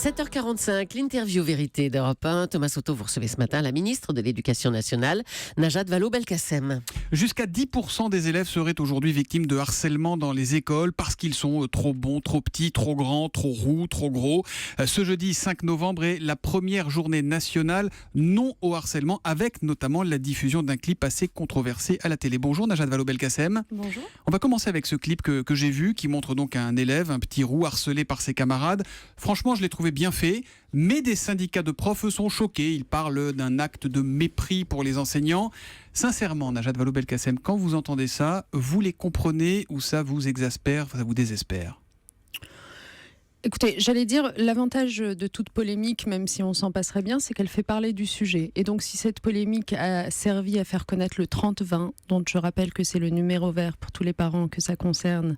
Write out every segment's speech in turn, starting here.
7h45, l'interview vérité d'Europe 1. Thomas Soto, vous recevez ce matin la ministre de l'Éducation nationale, Najat Vallaud-Belkacem. Jusqu'à 10% des élèves seraient aujourd'hui victimes de harcèlement dans les écoles parce qu'ils sont trop bons, trop petits, trop grands, trop roux, trop gros. Ce jeudi 5 novembre est la première journée nationale non au harcèlement, avec notamment la diffusion d'un clip assez controversé à la télé. Bonjour Najat Vallaud-Belkacem. Bonjour. On va commencer avec ce clip que j'ai vu, qui montre donc un élève, un petit roux harcelé par ses camarades. Franchement, je l'ai trouvé bien fait, mais des syndicats de profs sont choqués. Ils parlent d'un acte de mépris pour les enseignants. Sincèrement, Najat Vallaud-Belkacem, quand vous entendez ça, vous les comprenez ou ça vous exaspère, ça vous désespère ? Écoutez, j'allais dire, l'avantage de toute polémique, même si on s'en passerait bien, c'est qu'elle fait parler du sujet. Et donc, si cette polémique a servi à faire connaître le 30-20, dont je rappelle que c'est le numéro vert pour tous les parents que ça concerne,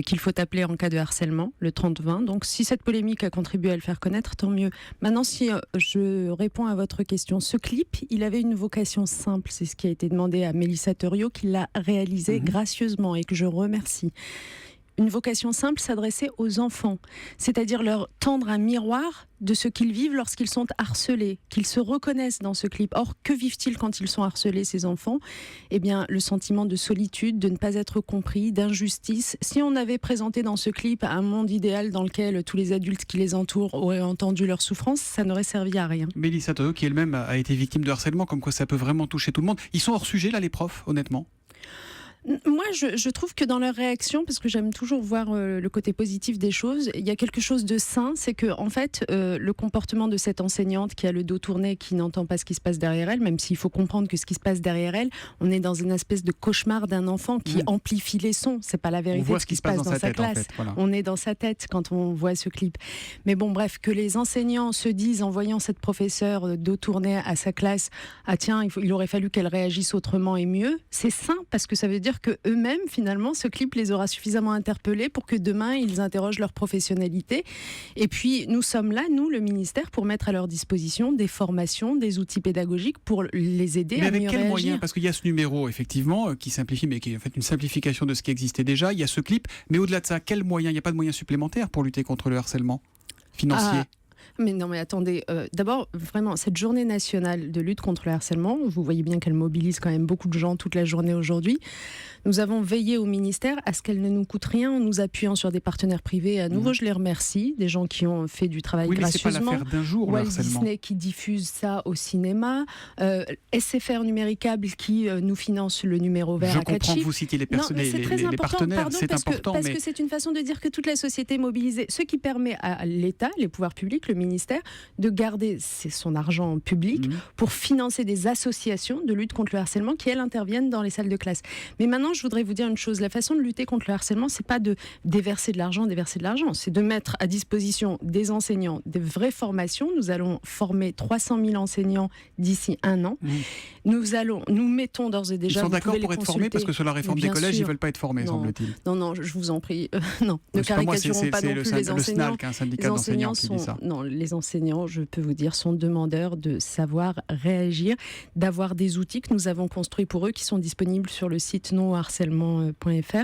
qu'il faut appeler en cas de harcèlement, le 30-20. Donc, si cette polémique a contribué à le faire connaître, tant mieux. Maintenant, si je réponds à votre question, ce clip, il avait une vocation simple. C'est ce qui a été demandé à Mélissa Theriault, qui l'a réalisé gracieusement et que je remercie. Une vocation simple, s'adresser aux enfants, c'est-à-dire leur tendre un miroir de ce qu'ils vivent lorsqu'ils sont harcelés, qu'ils se reconnaissent dans ce clip. Or, que vivent-ils quand ils sont harcelés, ces enfants ? Eh bien, le sentiment de solitude, de ne pas être compris, d'injustice. Si on avait présenté dans ce clip un monde idéal dans lequel tous les adultes qui les entourent auraient entendu leur souffrance, ça n'aurait servi à rien. Mélissa Theriault, qui elle-même a été victime de harcèlement, comme quoi ça peut vraiment toucher tout le monde. Ils sont hors sujet, là, les profs, honnêtement ? Moi, je trouve que dans leur réaction, parce que j'aime toujours voir le côté positif des choses, il y a quelque chose de sain, c'est que en fait, le comportement de cette enseignante qui a le dos tourné, qui n'entend pas ce qui se passe derrière elle, même s'il faut comprendre que ce qui se passe derrière elle, on est dans une espèce de cauchemar d'un enfant qui amplifie les sons. C'est pas la vérité de ce qui se passe dans sa classe. En fait, voilà. On est dans sa tête quand on voit ce clip. Mais bon, bref, que les enseignants se disent en voyant cette professeure dos tourné à sa classe, ah tiens, il aurait fallu qu'elle réagisse autrement et mieux. C'est sain parce que ça veut dire que eux-mêmes, finalement, ce clip les aura suffisamment interpellés pour que demain, ils interrogent leur professionnalité. Et puis, nous sommes là, nous, le ministère, pour mettre à leur disposition des formations, des outils pédagogiques pour les aider à mieux réagir. Mais avec quels moyens ? Parce qu'il y a ce numéro, effectivement, qui simplifie, mais qui est en fait une simplification de ce qui existait déjà. Il y a ce clip, mais au-delà de ça, quels moyens ? Il n'y a pas de moyens supplémentaires pour lutter contre le harcèlement financier ? Mais non, mais attendez, d'abord, vraiment, cette journée nationale de lutte contre le harcèlement, vous voyez bien qu'elle mobilise quand même beaucoup de gens toute la journée aujourd'hui. Nous avons veillé au ministère à ce qu'elle ne nous coûte rien en nous appuyant sur des partenaires privés. À nouveau, je les remercie, des gens qui ont fait du travail gracieusement. Oui, mais c'est pas l'affaire d'un jour, Walt le harcèlement. Disney qui diffuse ça au cinéma, SFR Numéricable qui nous finance le numéro vert à Catchy. Je comprends que vous citiez les partenaires, c'est important. Parce que c'est une façon de dire que toute la société est mobilisée, ce qui permet à l'État, les pouvoirs publics, le ministère, de garder son argent public pour financer des associations de lutte contre le harcèlement qui, elles, interviennent dans les salles de classe. Mais maintenant, je voudrais vous dire une chose, la façon de lutter contre le harcèlement, c'est pas de déverser de l'argent, c'est de mettre à disposition des enseignants des vraies formations. Nous allons former 300 000 enseignants d'ici 1 an. Nous mettons d'ores et déjà... Ils sont d'accord pour être formés parce que sur la réforme des collèges, ils ne veulent pas être formés, semble-t-il. Non, je vous en prie. Non, ne caricaturons pas non plus les enseignants. C'est le SNALC, un syndicat d'enseignants qui dit ça. Non, les enseignants, je peux vous dire, sont demandeurs de savoir réagir, d'avoir des outils que nous avons construits pour eux, qui sont disponibles sur le site nonharcèlement.fr.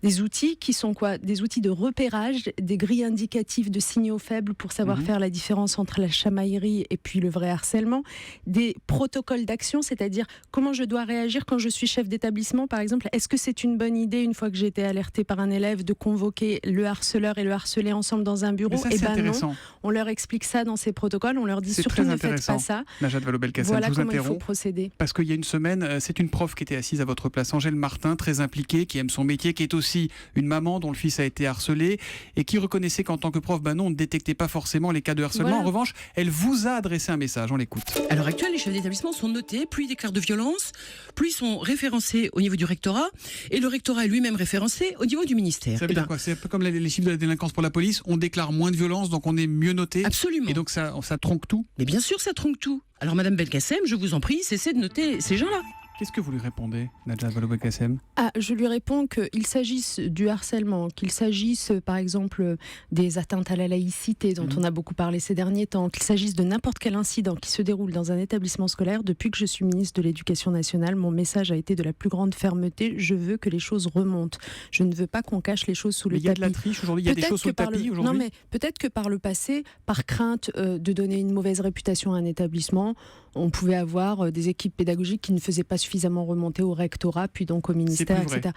Des outils qui sont quoi ? Des outils de repérage, des grilles indicatives de signaux faibles pour savoir faire la différence entre la chamaillerie et puis le vrai harcèlement. Des protocoles d'action, c'est-à-dire comment je dois réagir quand je suis chef d'établissement, par exemple. Est-ce que c'est une bonne idée, une fois que j'ai été alertée par un élève, de convoquer le harceleur et le harcelé ensemble dans un bureau ? Eh ben non, on leur explique ça dans ces protocoles, on leur dit surtout ne faites pas ça. Najat Vallaud-Belkacem, voilà je vous comment il interromps. faut procéder. Parce qu'il y a une semaine, c'est une prof qui était assise à votre place, Angèle Martin, très impliquée, qui aime son métier, qui est aussi une maman dont le fils a été harcelé et qui reconnaissait qu'en tant que prof, non, on ne détectait pas forcément les cas de harcèlement. Voilà. En revanche, elle vous a adressé un message, on l'écoute. À l'heure actuelle, les chefs d'établissement sont notés, plus ils déclarent de violence, plus ils sont référencés au niveau du rectorat, et le rectorat est lui-même référencé au niveau du ministère. Ça veut dire quoi ? C'est un peu comme les chiffres de la délinquance pour la police, on déclare moins de violence, donc on est mieux noté. Absolument. Et donc ça tronque tout ? Mais bien sûr, ça tronque tout. Alors Madame Belkacem, je vous en prie, cessez de noter ces gens-là. Qu'est-ce que vous lui répondez, Najat Vallaud-Belkacem ? Je lui réponds qu'il s'agisse du harcèlement, qu'il s'agisse par exemple des atteintes à la laïcité dont on a beaucoup parlé ces derniers temps, qu'il s'agisse de n'importe quel incident qui se déroule dans un établissement scolaire, depuis que je suis ministre de l'Éducation nationale, mon message a été de la plus grande fermeté. Je veux que les choses remontent. Je ne veux pas qu'on cache les choses sous le tapis. Il y a de la triche aujourd'hui, il y a des choses sous le tapis aujourd'hui. Non, mais peut-être que par le passé, par crainte de donner une mauvaise réputation à un établissement, on pouvait avoir des équipes pédagogiques qui ne faisaient pas suffisamment remonter au rectorat, puis donc au ministère, etc.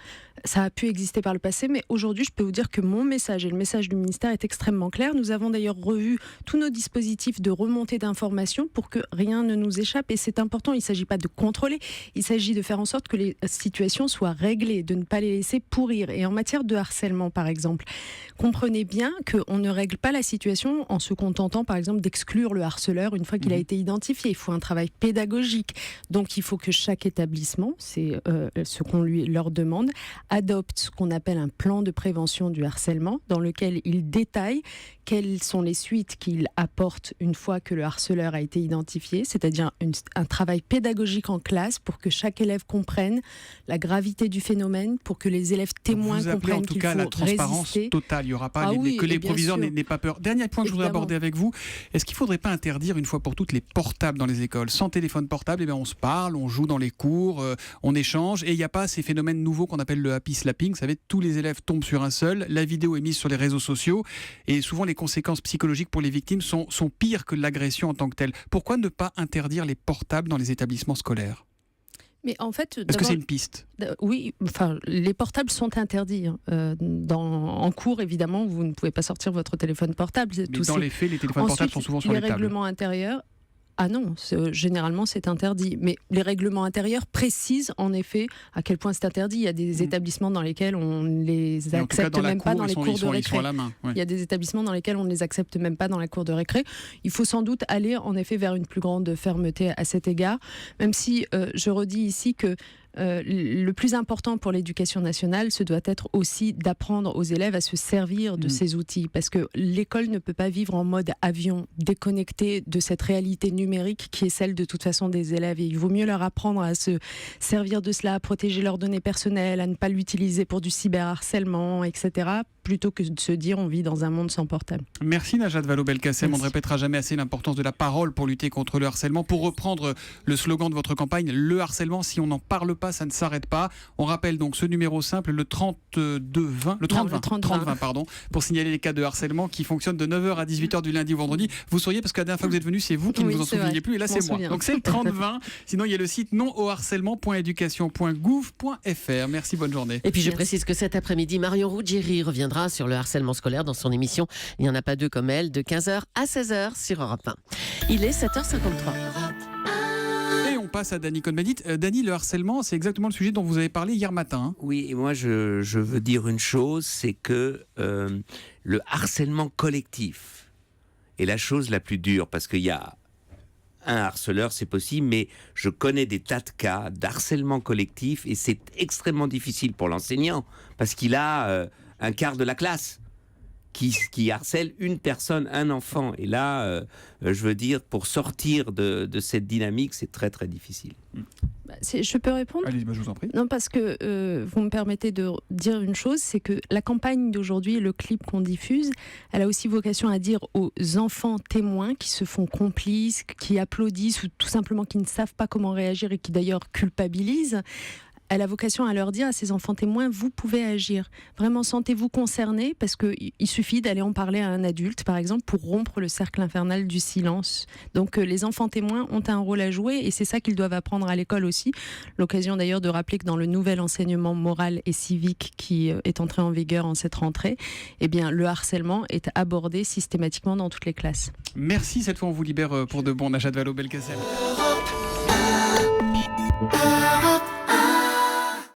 Ça a pu exister par le passé, mais aujourd'hui, je peux vous dire que mon message et le message du ministère est extrêmement clair. Nous avons d'ailleurs revu tous nos dispositifs de remontée d'informations pour que rien ne nous échappe. Et c'est important, il ne s'agit pas de contrôler, il s'agit de faire en sorte que les situations soient réglées, de ne pas les laisser pourrir. Et en matière de harcèlement, par exemple, comprenez bien qu'on ne règle pas la situation en se contentant, par exemple, d'exclure le harceleur une fois qu'il a été identifié. Il faut un travail pédagogique. Donc, il faut que chaque établissement, c'est ce qu'on leur demande, adopte ce qu'on appelle un plan de prévention du harcèlement, dans lequel il détaille quelles sont les suites qu'il apporte une fois que le harceleur a été identifié, c'est-à-dire un travail pédagogique en classe pour que chaque élève comprenne la gravité du phénomène, pour que les élèves témoins comprennent qu'il faut résister. Vous appelez en tout cas la transparence totale, il n'y aura pas que les proviseurs n'aient pas peur. Dernier point que je voudrais aborder avec vous, est-ce qu'il ne faudrait pas interdire une fois pour toutes les portables dans les écoles ? Sans téléphone portable, eh bien on se parle, on joue dans les cours, on échange, et il n'y a pas ces phénomènes nouveaux qu'on appelle le happy slapping. Vous savez, tous les élèves tombent sur un seul, la vidéo est mise sur les réseaux sociaux, et souvent les conséquences psychologiques pour les victimes sont pires que l'agression en tant que telle. Pourquoi ne pas interdire les portables dans les établissements scolaires ? Mais en fait, est-ce que c'est une piste ? Oui, enfin, les portables sont interdits. En cours, évidemment, vous ne pouvez pas sortir votre téléphone portable. Mais dans les faits, les téléphones portables sont souvent sur les tables. Les règlements intérieurs... Ah non, généralement c'est interdit. Mais les règlements intérieurs précisent en effet à quel point c'est interdit. Il y a des établissements dans lesquels on ne les accepte même pas dans les cours de récré. Il y a des établissements dans lesquels on ne les accepte même pas dans la cour de récré. Il faut sans doute aller en effet vers une plus grande fermeté à cet égard. Même si je redis ici que le plus important pour l'éducation nationale, ce doit être aussi d'apprendre aux élèves à se servir de ces outils, parce que l'école ne peut pas vivre en mode avion, déconnecté de cette réalité numérique qui est celle de toute façon des élèves. Et il vaut mieux leur apprendre à se servir de cela, à protéger leurs données personnelles, à ne pas l'utiliser pour du cyberharcèlement, etc., plutôt que de se dire on vit dans un monde sans portable. Merci Najat Vallaud-Belkacem. On ne répétera jamais assez l'importance de la parole pour lutter contre le harcèlement. Pour reprendre le slogan de votre campagne, le harcèlement, si on n'en parle pas, ça ne s'arrête pas. On rappelle donc ce numéro simple, le 3020, pardon, pour signaler les cas de harcèlement qui fonctionnent de 9h à 18h du lundi au vendredi. Vous sauriez, parce que la dernière fois que vous êtes venu, c'est vous qui ne vous en souveniez plus, et là c'est moi. Donc c'est le 3020. Sinon il y a le site non-au-harcèlement.education.gouv.fr. Merci, bonne journée. Et puis je précise que cet après-midi, Marion Ruggieri reviendra sur le harcèlement scolaire dans son émission Il n'y en a pas deux comme elle, de 15h à 16h sur Europe 1. Il est 7h53. Et on passe à Dany Cohn-Bendit. Dany, le harcèlement, c'est exactement le sujet dont vous avez parlé hier matin. Oui, et moi je veux dire une chose, c'est que le harcèlement collectif est la chose la plus dure, parce qu'il y a un harceleur, c'est possible, mais je connais des tas de cas d'harcèlement collectif, et c'est extrêmement difficile pour l'enseignant, parce qu'il a un quart de la classe qui harcèle une personne, un enfant. Et là, je veux dire, pour sortir de cette dynamique, c'est très très difficile. Je peux répondre ? Allez, je vous en prie. Non, parce que vous me permettez de dire une chose, c'est que la campagne d'aujourd'hui, le clip qu'on diffuse, elle a aussi vocation à dire aux enfants témoins qui se font complices, qui applaudissent ou tout simplement qui ne savent pas comment réagir et qui d'ailleurs culpabilisent. Elle a vocation à leur dire à ces enfants témoins, vous pouvez agir. Vraiment, sentez-vous concernés, parce qu'il suffit d'aller en parler à un adulte, par exemple, pour rompre le cercle infernal du silence. Donc les enfants témoins ont un rôle à jouer, et c'est ça qu'ils doivent apprendre à l'école aussi. L'occasion d'ailleurs de rappeler que dans le nouvel enseignement moral et civique qui est entré en vigueur en cette rentrée, eh bien, le harcèlement est abordé systématiquement dans toutes les classes. Merci, cette fois on vous libère pour de bon, Najat Vallaud-Belkacem.